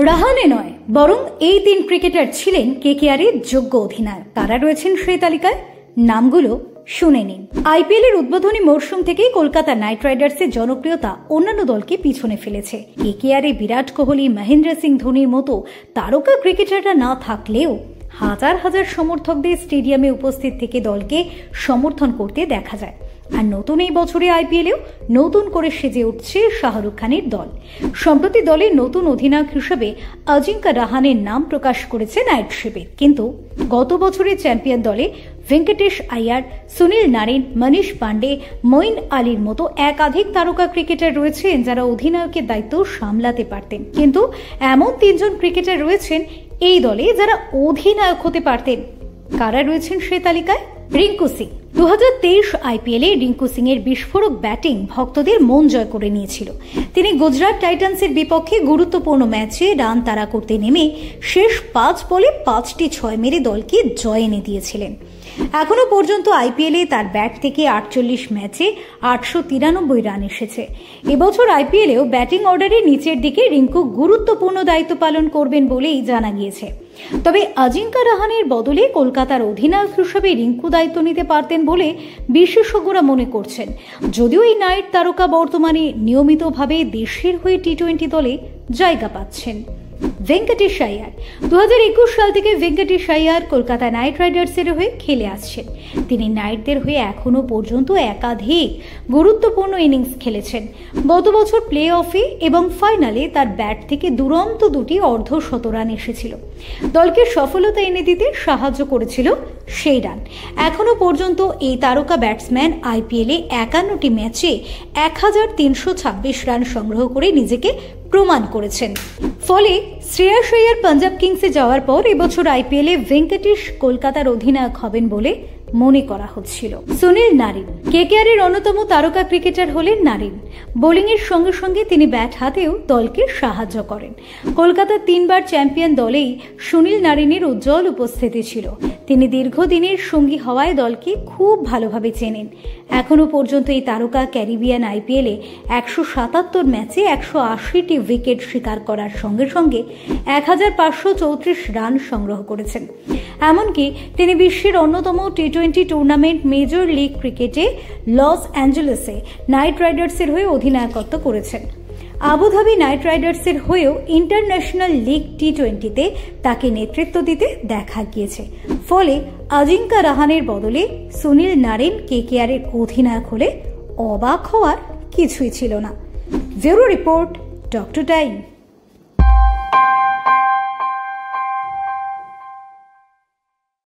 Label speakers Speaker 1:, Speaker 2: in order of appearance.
Speaker 1: রাহানে নয় বরং এই তিন ক্রিকেটার ছিলেন কেকেআরের যোগ্য অধিনায়ক। কারা রয়েছেন সেই তালিকায়? নামগুলো শুনে নিন। আইপিএল এর উদ্বোধনী মরশুম থেকেই কলকাতা নাইট রাইডার্সের জনপ্রিয়তা অন্যান্য দলকে পিছনে ফেলেছে। কেকেআরে বিরাট কোহলি, মহেন্দ্র সিং ধোনির মতো তারকা ক্রিকেটাররা না থাকলেও হাজার হাজার সমর্থকদের স্টেডিয়ামে উপস্থিত থেকে দলকে সমর্থন করতে দেখা যায়। আর নতুন এই বছরে আইপিএলেও নতুন করে সেজে উঠছে শাহরুখ খানের দল। সম্প্রতি দলের নতুন অধিনায়ক হিসেবে অজিঙ্কা রাহানের নাম প্রকাশ করেছে নাইট শিবির। কিন্তু গত বছরের চ্যাম্পিয়ন দলে ভেঙ্কটেশ আয়ার, সুনীল নারিন, মনীষ পান্ডে, মঈন আলীর মতো একাধিক তারকা ক্রিকেটার রয়েছেন যারা অধিনায়কের দায়িত্ব সামলাতে পারতেন। কিন্তু এমন তিনজন ক্রিকেটার রয়েছেন এই দলে যারা অধিনায়ক হতে পারতেন। কারা রয়েছেন সে তালিকায়? রিঙ্কু সিং। 2023 আইপিএলে রিঙ্কু সিং এর বিস্ফোরক ব্যাটিং ভক্তদের মন জয় করে নিয়েছিল। তিনি গুজরাট টাইটান্সের বিপক্ষে গুরুত্বপূর্ণ ম্যাচে রান তাড়া করতে নেমে শেষ 5 বলে 5টি 6 মেরে দলকে জয় এনে দিয়েছিলেন। এখনো পর্যন্ত আইপিএলে তার ব্যাট থেকে 48 ম্যাচে 893 রান এসেছে। এবছর আইপিএলেও ব্যাটিং অর্ডারে নিচের দিকে রিঙ্কু গুরুত্বপূর্ণ দায়িত্ব পালন করবেন বলেই জানা গিয়েছে। তবে অজিঙ্কা রাহানের বদলে কলকাতার অধিনায়ক হিসেবে রিঙ্কু দায়িত্ব নিতে পারতেন বলে বিশেষজ্ঞরা মনে করছেন। যদিও এই নাইট তারকা বর্তমানে নিয়মিতভাবে দেশের হয়ে টি-20 দলে জায়গা পাচ্ছেন। ভেঙ্কটেশ আয়ার। 2021 সাল থেকে ভেঙ্কটেশ আয়ার কলকাতা নাইট রাইডার্সের হয়ে খেলে আসছেন। তিনি নাইটদের হয়ে এখনো পর্যন্ত একাধিক গুরুত্বপূর্ণ ইনিংস খেলেছেন। গত বছর প্লে অফে এবং ফাইনালে তার ব্যাট থেকে দুরন্ত দুটি অর্ধশতরান এসেছিল। দলকে সফলতা এনে দিতে সাহায্য করেছিল সেই রান। এখনো পর্যন্ত এই তারকা ব্যাটসম্যান আইপিএলে 51টি ম্যাচে 1326 রান সংগ্রহ করে নিজেকে প্রমাণ করেছেন। ফলে শ্রেয়াস আয়ার পাঞ্জাব কিংসে যাওয়ার পর এবছর আইপিএলে ভেঙ্কটেশ কলকাতার অধিনায়ক হবেন বলে মনে করা হচ্ছিল। সুনীল নারিন। কেকেআরের অন্যতম তারকা ক্রিকেটার হলেন নারিন। বোলিং এর সঙ্গে সঙ্গে তিনি ব্যাট হাতেও দলকে সাহায্য করেন। কলকাতার 3বার চ্যাম্পিয়ন দলেই সুনীল নারিনের উজ্জ্বল উপস্থিতি ছিল। তিনি দীর্ঘদিনের সঙ্গী হওয়ায় দলকে খুব ভালোভাবে চেনেন। এখনো পর্যন্ত এই তারকা ক্যারিবিয়ান আইপিএলে 177 ম্যাচে 180টি উইকেট শিকার করার সঙ্গে সঙ্গে 1534 রান সংগ্রহ করেছেন। এমনকি তিনি বিশ্বের অন্যতম টি-20 টুর্নামেন্ট মেজর লিগ ক্রিকেটে লস অ্যাঞ্জেলেসে নাইট রাইডার্সের হয়ে অধিনায়কত্ব করেছেন। আবুধাবি নাইট রাইডার্সের হয়েও ইন্টারন্যাশনাল লিগ টি-20তে তাকে নেতৃত্ব দিতে দেখা গিয়েছে। ফলে অজিঙ্কা রাহানের বদলে সুনীল নারিন কেকেআরের অধিনায়ক হলে অবাক হওয়ার কিছুই ছিল না। Bureau report, doctor time.